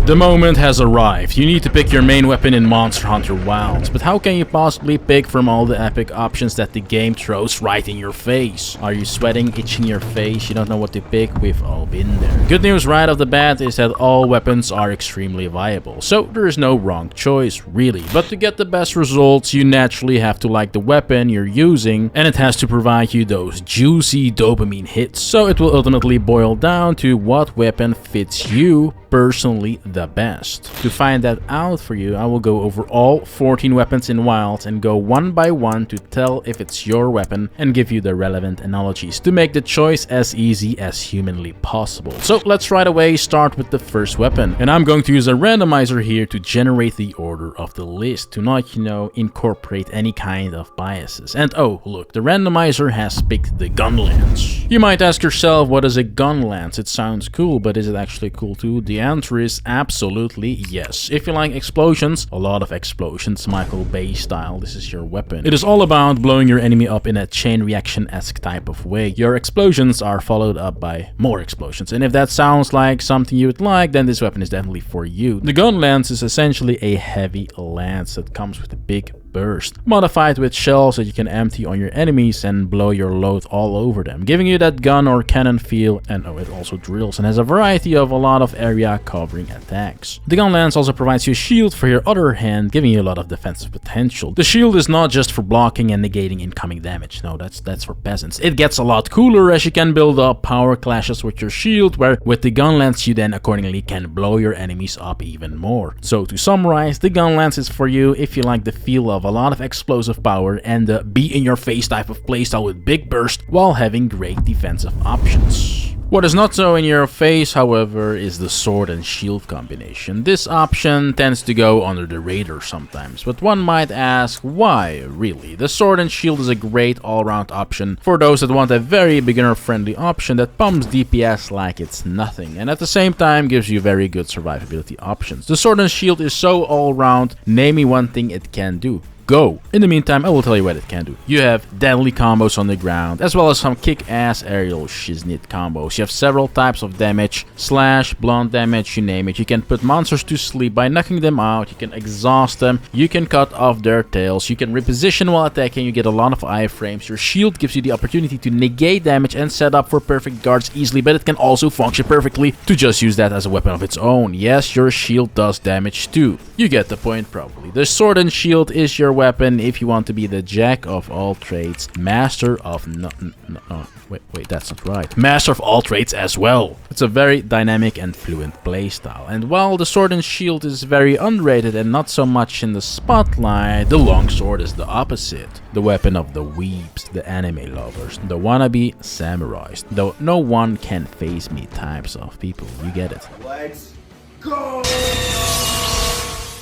The moment has arrived. You need to pick your main weapon in Monster Hunter Wilds, but how can you possibly pick from all the epic options that the game throws right in your face? Are you sweating, itching your face? You don't know what to pick? We've all been there. Good news right off the bat is that all weapons are extremely viable, so there is no wrong choice, really. But to get the best results, you naturally have to like the weapon you're using, and it has to provide you those juicy dopamine hits. So it will ultimately boil down to what weapon fits you personally the best. To find that out for you, I will go over all 14 weapons in Wilds and go one by one to tell if it's your weapon and give you the relevant analogies to make the choice as easy as humanly possible. So let's right away start with the first weapon, and I'm going to use a randomizer here to generate the order of the list to not, incorporate any kind of biases. And oh look, the randomizer has picked the GUNLANCE. You might ask yourself, what is a GUNLANCE? It sounds cool, but is it actually cool too? The answer is absolutely yes. If you like explosions, a lot of explosions, Michael Bay style, this is your weapon. It is all about blowing your enemy up in a chain reaction-esque type of way. Your explosions are followed up by more explosions, and if that sounds like something you would like, then this weapon is definitely for you. The GUNLANCE is essentially a heavy lance that comes with a big burst, modified with shells that you can empty on your enemies and blow your load all over them, giving you that gun or cannon feel. And oh, it also drills and has a variety of a lot of area covering attacks. The GUNLANCE also provides you a shield for your other hand, giving you a lot of defensive potential. The shield is not just for blocking and negating incoming damage, no, that's for peasants. It gets a lot cooler as you can build up power clashes with your shield, where with the GUNLANCE you then accordingly can blow your enemies up even more. So to summarize, the GUNLANCE is for you if you like the feel of a lot of explosive power and the be-in-your-face type of playstyle with big burst while having great defensive options. What is not so in your face, however, is the sword and shield combination. This option tends to go under the radar sometimes, but one might ask, why really? The sword and shield is a great all-around option for those that want a very beginner-friendly option that pumps DPS like it's nothing, and at the same time gives you very good survivability options. The sword and shield is so all-round, name me one thing it can do. Go. In the meantime, I will tell you what it can do. You have deadly combos on the ground, as well as some kick-ass aerial shiznit combos. You have several types of damage, slash, blunt damage, you name it. You can put monsters to sleep by knocking them out, you can exhaust them, you can cut off their tails, you can reposition while attacking, you get a lot of iframes. Your shield gives you the opportunity to negate damage and set up for perfect guards easily, but it can also function perfectly to just use that as a weapon of its own. Yes, your shield does damage too. You get the point probably. The sword and shield is your weapon if you want to be the jack of all trades, master of wait, that's not right. Master of all trades as well. It's a very dynamic and fluent playstyle. And while the sword and shield is very underrated and not so much in the spotlight, the longsword is the opposite. The weapon of the weebs, the anime lovers, the wannabe samurais, though no one can face me types of people. You get it. Let's go!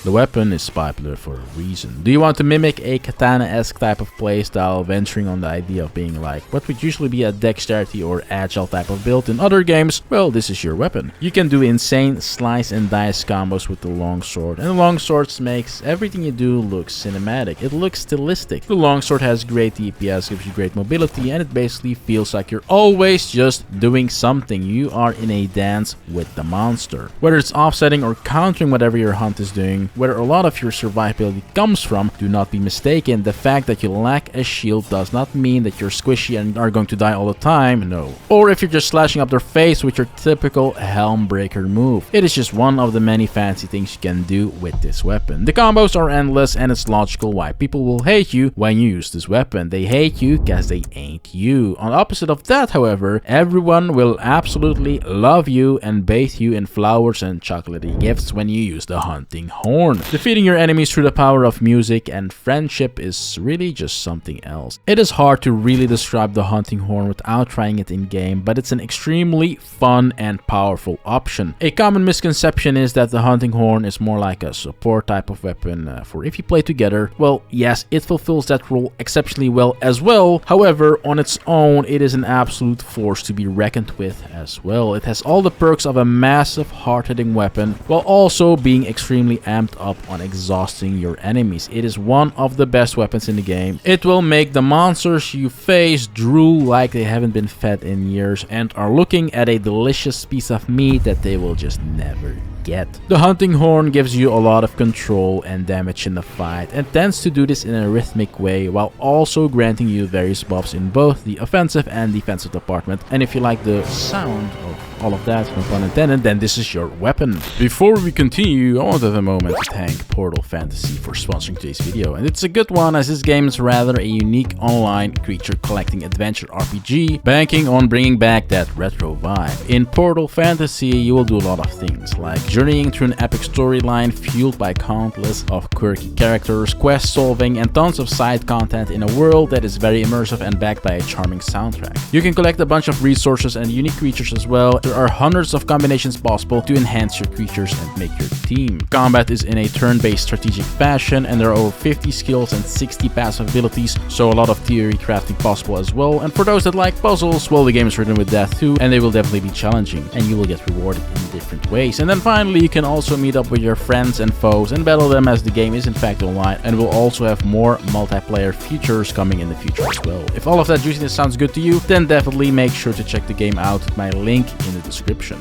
The weapon is popular for a reason. Do you want to mimic a katana-esque type of playstyle, venturing on the idea of being like what would usually be a dexterity or agile type of build in other games? Well, this is your weapon. You can do insane slice and dice combos with the longsword, and the longsword makes everything you do look cinematic. It looks stylistic. The longsword has great DPS, gives you great mobility, and it basically feels like you're always just doing something. You are in a dance with the monster. Whether it's offsetting or countering whatever your hunt is doing, where a lot of your survivability comes from, do not be mistaken. The fact that you lack a shield does not mean that you're squishy and are going to die all the time, no. Or if you're just slashing up their face with your typical helm breaker move. It is just one of the many fancy things you can do with this weapon. The combos are endless, and it's logical why people will hate you when you use this weapon. They hate you because they ain't you. On the opposite of that, however, everyone will absolutely love you and bathe you in flowers and chocolatey gifts when you use the hunting horn. Defeating your enemies through the power of music and friendship is really just something else. It is hard to really describe the hunting horn without trying it in game, but it's an extremely fun and powerful option. A common misconception is that the hunting horn is more like a support type of weapon for if you play together. Well, yes, it fulfills that role exceptionally well as well. However, on its own, it is an absolute force to be reckoned with as well. It has all the perks of a massive hard-hitting weapon while also being extremely amped up on exhausting your enemies. It is one of the best weapons in the game. It will make the monsters you face drool like they haven't been fed in years and are looking at a delicious piece of meat that they will just never get. The hunting horn gives you a lot of control and damage in the fight and tends to do this in a rhythmic way while also granting you various buffs in both the offensive and defensive department. And if you like the sound of all of that, no pun intended, then this is your weapon. Before we continue, I want to have a moment to thank Portal Fantasy for sponsoring today's video, and it's a good one as this game is rather a unique online creature collecting adventure RPG, banking on bringing back that retro vibe. In Portal Fantasy, you will do a lot of things, like journeying through an epic storyline fueled by countless of quirky characters, quest solving, and tons of side content in a world that is very immersive and backed by a charming soundtrack. You can collect a bunch of resources and unique creatures as well. There are hundreds of combinations possible to enhance your creatures and make your team. Combat is in a turn-based strategic fashion, and there are over 50 skills and 60 passive abilities, so a lot of theory crafting possible as well. And for those that like puzzles, well, the game is written with that too, and they will definitely be challenging, and you will get rewarded in different ways. And then finally, you can also meet up with your friends and foes and battle them, as the game is in fact online and will also have more multiplayer features coming in the future as well. If all of that juiciness sounds good to you, then definitely make sure to check the game out with my link in the description.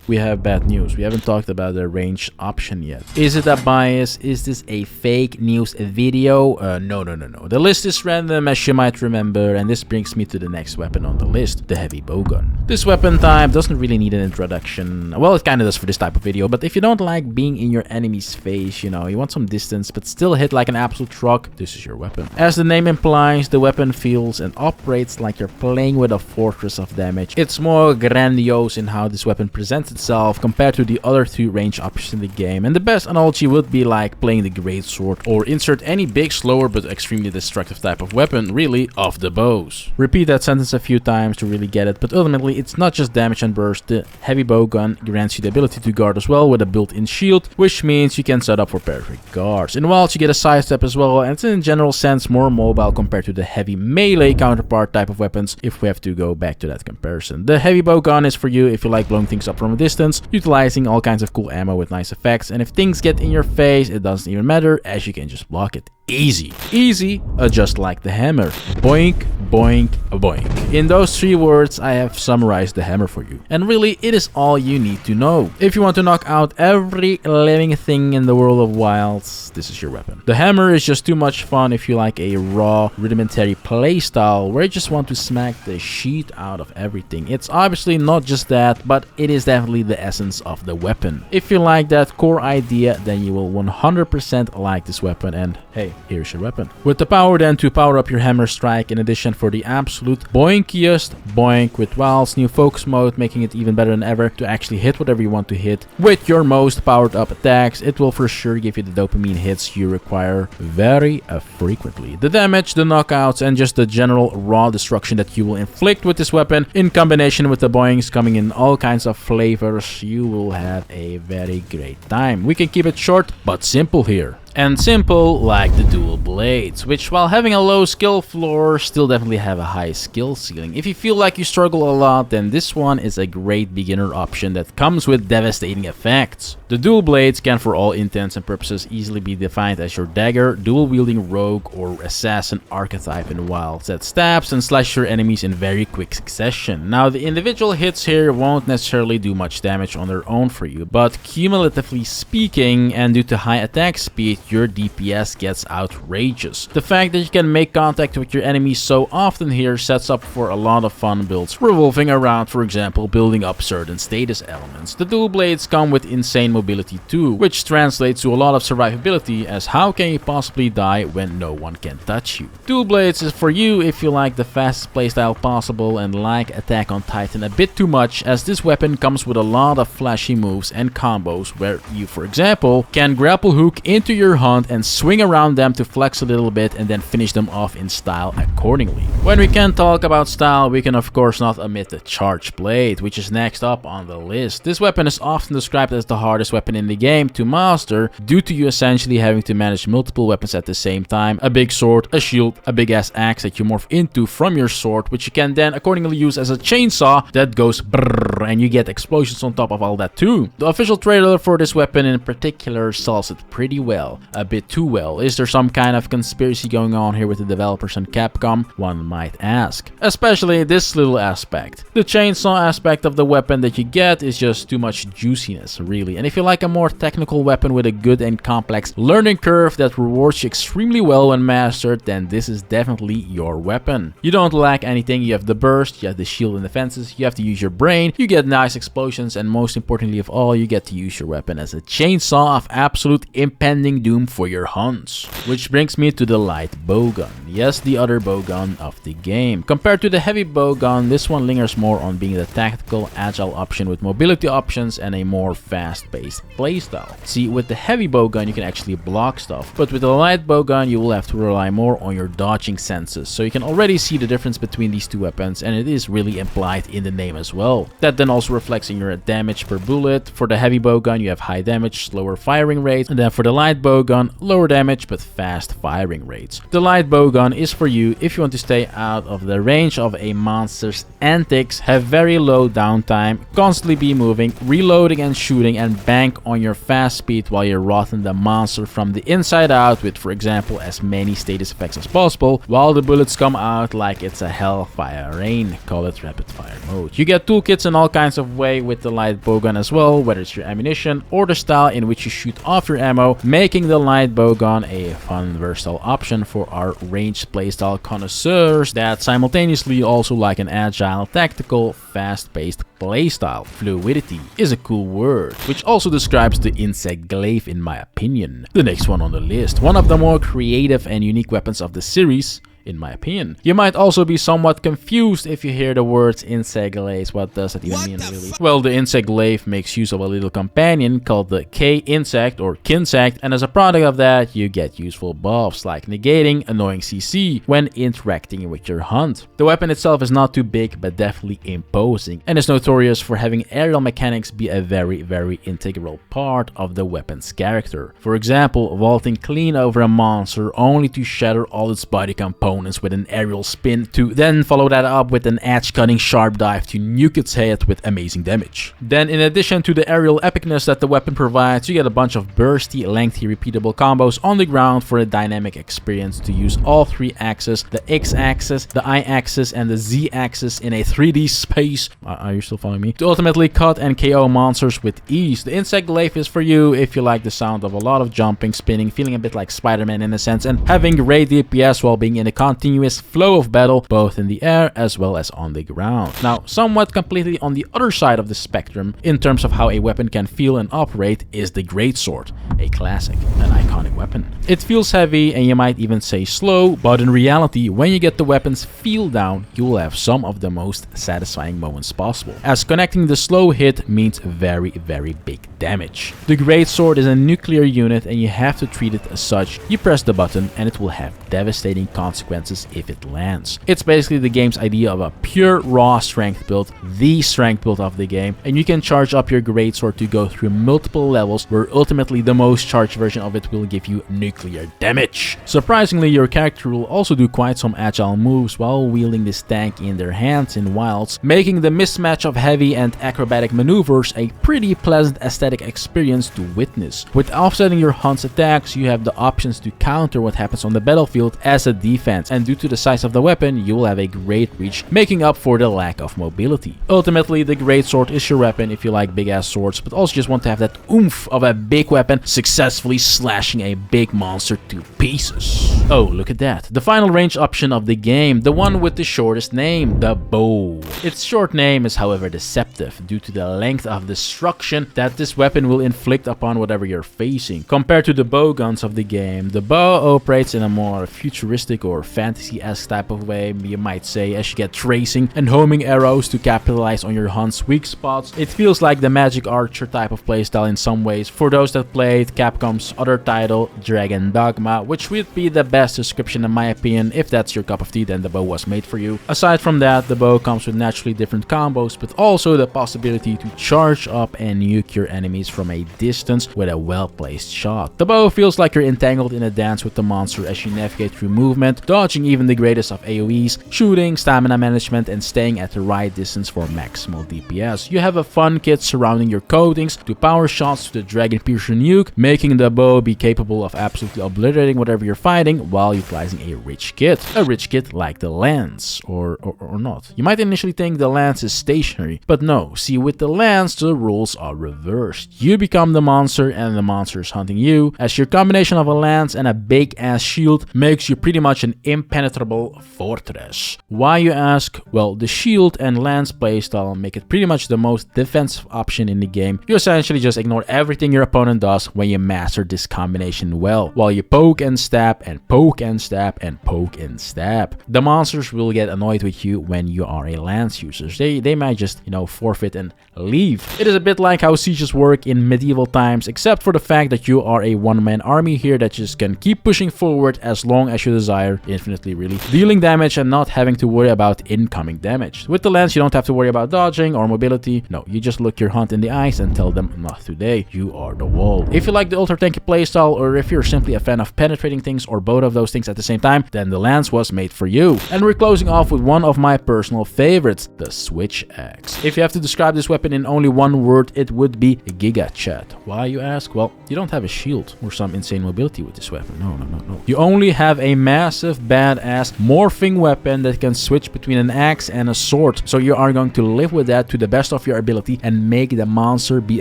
We have bad news. We haven't talked about the range option yet. Is it a bias? Is this a fake news video? No. The list is random, as you might remember, and this brings me to the next weapon on the list, the heavy bowgun. This weapon type doesn't really need an introduction. Well, it kind of does for this type of video, but if you don't like being in your enemy's face, you know, you want some distance but still hit like an absolute truck, this is your weapon. As the name implies, the weapon feels and operates like you're playing with a fortress of damage. It's more grandiose in how this weapon presents itself compared to the other two range options in the game, and the best analogy would be like playing the great sword, or insert any big, slower but extremely destructive type of weapon, really, of the bows. Repeat that sentence a few times to really get it, but ultimately it's not just damage and burst. The heavy bowgun grants you the ability to guard as well with a built-in shield, which means you can set up for perfect guards. And whilst you get a sidestep as well, and it's in general sense more mobile compared to the heavy melee counterpart type of weapons, if we have to go back to that comparison. The heavy bowgun is for you if you like blowing things up from a distance, utilizing all kinds of cool ammo with nice effects, and if things get in your face, it doesn't even matter, as you can just block it. Easy. Easy, just like the hammer. Boink, boink, boink. In those 3 words, I have summarized the hammer for you. And really, it is all you need to know. If you want to knock out every living thing in the world of wilds, this is your weapon. The hammer is just too much fun if you like a raw, rudimentary playstyle where you just want to smack the shit out of everything. It's obviously not just that, but it is definitely the essence of the weapon. If you like that core idea, then you will 100% like this weapon, and hey, here's your weapon. With the power then to power up your hammer strike, in addition for the absolute boinkiest boink with Wild's new focus mode, making it even better than ever to actually hit whatever you want to hit with your most powered up attacks. It will for sure give you the dopamine hits you require very frequently. The damage, the knockouts, and just the general raw destruction that you will inflict with this weapon, in combination with the boinks coming in all kinds of flavors, you will have a very great time. We can keep it short but simple here. And simple like the dual blades, which while having a low skill floor, still definitely have a high skill ceiling. If you feel like you struggle a lot, then this one is a great beginner option that comes with devastating effects. The dual blades can for all intents and purposes easily be defined as your dagger, dual-wielding rogue or assassin archetype in Wilds that stabs and slashes your enemies in very quick succession. Now, the individual hits here won't necessarily do much damage on their own for you, but cumulatively speaking, and due to high attack speed, your DPS gets outrageous. The fact that you can make contact with your enemies so often here sets up for a lot of fun builds, revolving around, for example, building up certain status elements. The dual blades come with insane mobility too, which translates to a lot of survivability, as how can you possibly die when no one can touch you? Dual blades is for you if you like the fastest playstyle possible and like Attack on Titan a bit too much, as this weapon comes with a lot of flashy moves and combos where you, for example, can grapple hook into your hunt and swing around them to flex a little bit and then finish them off in style accordingly. When we can talk about style, we can of course not omit the charge blade, which is next up on the list. This weapon is often described as the hardest weapon in the game to master due to you essentially having to manage multiple weapons at the same time. A big sword, a shield, a big ass axe that you morph into from your sword, which you can then accordingly use as a chainsaw that goes brrrr, and you get explosions on top of all that too. The official trailer for this weapon in particular sells it pretty well. well. A bit too well. Is there some kind of conspiracy going on here with the developers and Capcom? One might ask. Especially this little aspect. The chainsaw aspect of the weapon that you get is just too much juiciness, really. And if you like a more technical weapon with a good and complex learning curve that rewards you extremely well when mastered, then this is definitely your weapon. You don't lack anything. You have the burst, you have the shield and defenses, you have to use your brain, you get nice explosions, and most importantly of all, you get to use your weapon as a chainsaw of absolute impending doom for your hunts. Which brings me to the light bowgun. Yes, the other bowgun of the game. Compared to the heavy bowgun, this one lingers more on being the tactical, agile option with mobility options and a more fast-paced playstyle. See, with the heavy bowgun you can actually block stuff, but with the light bowgun you will have to rely more on your dodging senses. So you can already see the difference between these two weapons, and it is really implied in the name as well. That then also reflects in your damage per bullet. For the heavy bowgun you have high damage, slower firing rates, and then for the light bowgun, lower damage but fast firing rates. The light bowgun is for you if you want to stay out of the range of a monster's antics, have very low downtime, constantly be moving, reloading and shooting, and bank on your fast speed while you're rotting the monster from the inside out with, for example, as many status effects as possible, while the bullets come out like it's a hellfire rain. Call it rapid fire mode. You get toolkits in all kinds of way with the light bowgun as well, whether it's your ammunition or the style in which you shoot off your ammo, making the light bowgun a fun versatile option for our ranged playstyle connoisseurs that simultaneously also like an agile, tactical, fast-paced playstyle. Fluidity is a cool word, which also describes the insect glaive in my opinion. The next one on the list, one of the more creative and unique weapons of the series, in my opinion. You might also be somewhat confused if you hear the words insect glaive. What does that even mean, really? Well, the insect glaive makes use of a little companion called the K-insect or kinsect, and as a product of that, you get useful buffs like negating annoying CC when interacting with your hunt. The weapon itself is not too big, but definitely imposing, and is notorious for having aerial mechanics be a very integral part of the weapon's character. For example, vaulting clean over a monster only to shatter all its body components with an aerial spin, to then follow that up with an edge-cutting sharp dive to nuke its head with amazing damage. Then, in addition to the aerial epicness that the weapon provides, you get a bunch of bursty, lengthy, repeatable combos on the ground for a dynamic experience to use all three axes, the X-axis, the Y-axis, and the Z-axis in a 3D space, are you still following me, to ultimately cut and KO monsters with ease. The insect glaive is for you if you like the sound of a lot of jumping, spinning, feeling a bit like Spider-Man in a sense, and having great DPS while being in a continuous flow of battle, both in the air as well as on the ground. Now, somewhat completely on the other side of the spectrum, in terms of how a weapon can feel and operate, is the greatsword, a classic, an iconic weapon. It feels heavy and you might even say slow, but in reality, when you get the weapon's feel down, you will have some of the most satisfying moments possible, as connecting the slow hit means very big damage. The greatsword is a nuclear unit and you have to treat it as such. You press the button and it will have devastating consequences if it lands. It's basically the game's idea of a pure raw strength build, the strength build of the game, and you can charge up your greatsword to go through multiple levels where ultimately the most charged version of it will give you nuclear damage. Surprisingly, your character will also do quite some agile moves while wielding this tank in their hands in wilds, making the mismatch of heavy and acrobatic maneuvers a pretty pleasant aesthetic experience to witness. With offsetting your hunt's attacks, you have the options to counter what happens on the battlefield as a defense, and due to the size of the weapon, you will have a great reach, making up for the lack of mobility. Ultimately, the greatsword is your weapon if you like big ass swords, but also just want to have that oomph of a big weapon successfully slashing a big monster to pieces. Oh, look at that. The final range option of the game, the one with the shortest name, the bow. Its short name is however deceptive due to the length of destruction that this weapon will inflict upon whatever you're facing. Compared to the bow guns of the game, the bow operates in a more futuristic or fantasy-esque type of way, you might say, as you get tracing and homing arrows to capitalize on your hunt's weak spots. It feels like the Magic Archer type of playstyle in some ways for those that played Capcom's other title, Dragon Dogma, which would be the best description in my opinion. If that's your cup of tea, then the bow was made for you. Aside from that, the bow comes with naturally different combos, but also the possibility to charge up and nuke your enemies from a distance with a well-placed shot. The bow feels like you're entangled in a dance with the monster as you navigate through movement, dodging even the greatest of AoEs, shooting, stamina management, and staying at the right distance for maximal DPS. You have a fun kit surrounding your coatings, to power shots to the Dragon Piercer nuke, making the bow be capable of absolutely obliterating whatever you're fighting while utilizing a rich kit. A rich kit like the lance, or not. You might initially think the lance is stationary, but no, see, with the lance the rules are reversed. You become the monster and the monster is hunting you, as your combination of a lance and a big ass shield makes you pretty much an impenetrable fortress. Why, you ask? Well, the shield and lance playstyle make it pretty much the most defensive option in the game. You essentially just ignore everything your opponent does when you master this combination well, while you poke and stab and poke and stab and poke and stab. The monsters will get annoyed with you when you are a lance user. They might just, you know, forfeit and leave. It is a bit like how sieges work in medieval times, except for the fact that you are a one-man army here that just can keep pushing forward as long as you desire, infinitely really, dealing damage and not having to worry about incoming damage. With the lance you don't have to worry about dodging or mobility. No, you just look your hunt in the eyes and tell them not today, you are the wall. If you like the ultra tanky playstyle, or if you're simply a fan of penetrating things or both of those things at the same time, then the lance was made for you. And we're closing off with one of my personal favorites, the switch axe. If you have to describe this weapon in only one word, it would be Giga Chat. Why, you ask? Well, you don't have a shield or some insane mobility with this weapon. No. You only have a massive badass morphing weapon that can switch between an axe and a sword. So you are going to live with that to the best of your ability and make the monster be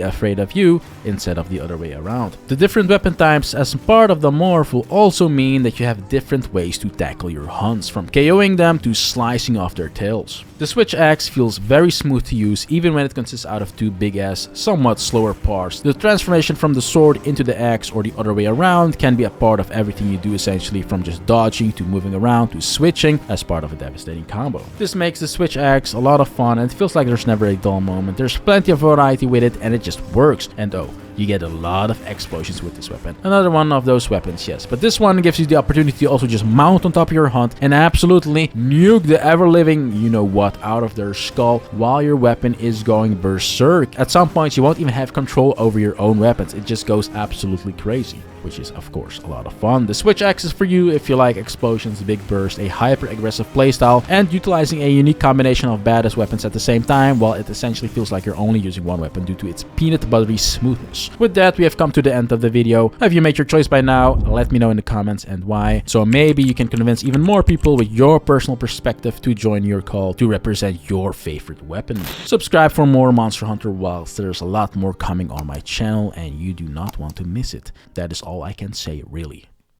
afraid of you instead of the other way around. The different weapon types as part of the morph will also mean that you have different ways to tackle your hunts, from KOing them to slicing off their tails. The switch axe feels very smooth to use even when it consists out of two big ass, somewhat slower parts. The transformation from the sword into the axe or the other way around can be a part of everything you do, essentially from just dodging to moving around to switching as part of a devastating combo. This makes the switch axe a lot of fun and it feels like there's never a dull moment. There's plenty of variety with it and it just works. And oh, you get a lot of explosions with this weapon. Another one of those weapons, yes. But this one gives you the opportunity to also just mount on top of your hunt and absolutely nuke the ever-living you-know-what out of their skull while your weapon is going berserk. At some points, you won't even have control over your own weapons. It just goes absolutely crazy, which is, of course, a lot of fun. The switch axe is for you if you like explosions, big burst, a hyper-aggressive playstyle, and utilizing a unique combination of badass weapons at the same time, while it essentially feels like you're only using one weapon due to its peanut buttery smoothness. With that, we have come to the end of the video. Have you made your choice by now? Let me know in the comments and why. So maybe you can convince even more people with your personal perspective to join your call to represent your favorite weapon. Subscribe for more Monster Hunter Wilds. There's a lot more coming on my channel and you do not want to miss it. That is all I can say, really.